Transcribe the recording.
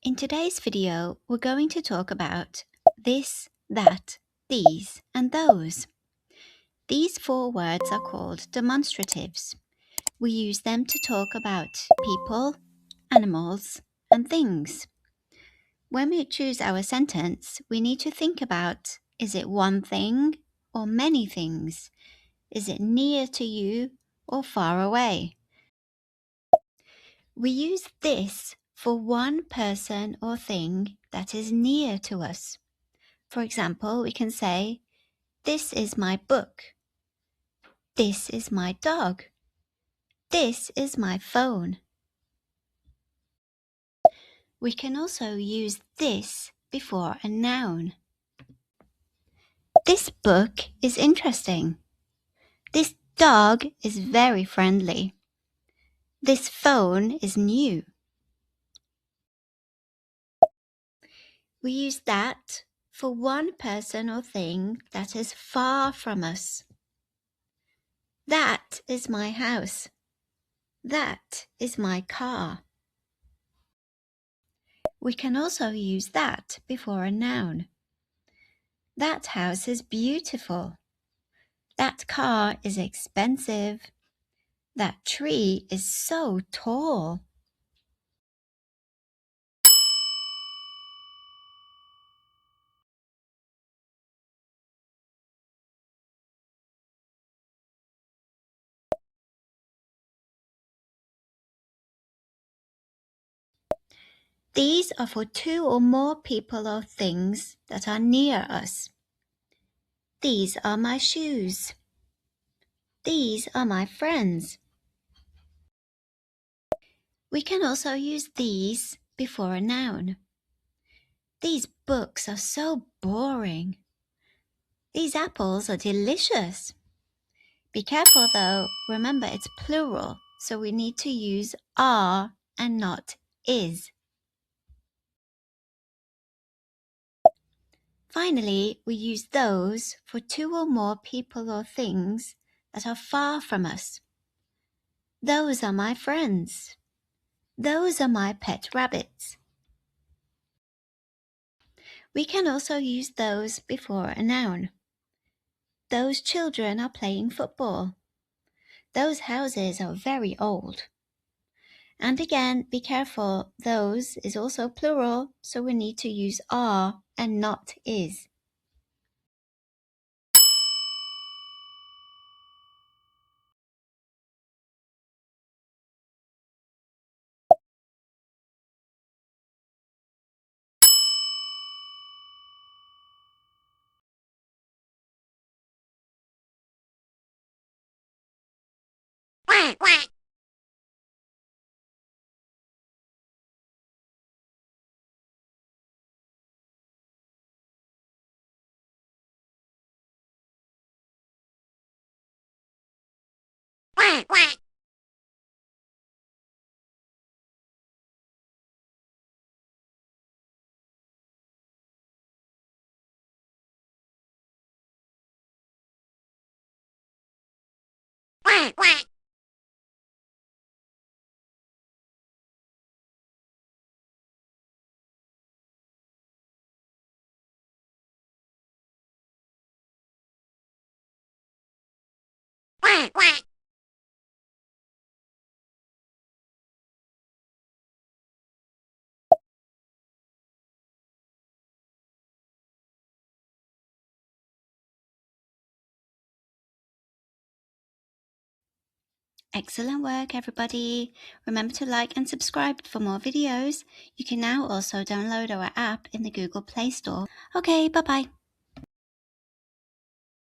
In today's video, we're going to talk about this, that, these, and those. These 4 words are called demonstratives. We use them to talk about people, animals, and things. When we choose our sentence, we need to think about, is it one thing or many things? Is it near to you or far away? We use this for one person or thing that is near to us. For example, we can say, this is my book. This is my dog. This is my phone. We can also use this before a noun. This book is interesting. This dog is very friendly. This phone is new. We use that for one person or thing that is far from us. That is my house. That is my car. We can also use that before a noun. That house is beautiful. That car is expensive. That tree is so tall. These are for 2 or more people or things that are near us. These are my shoes. These are my friends. We can also use these before a noun. These books are so boring. These apples are delicious. Be careful though, remember it's plural, so we need to use are and not is. Finally, we use those for 2 or more people or things that are far from us. Those are my friends. Those are my pet rabbits. We can also use those before a noun. Those children are playing football. Those houses are very old. And again, be careful, those is also plural, so we need to use are and not is. Excellent work, everybody. Remember to like and subscribe for more videos. You can now also download our app in the Google Play Store. Okay, bye-bye.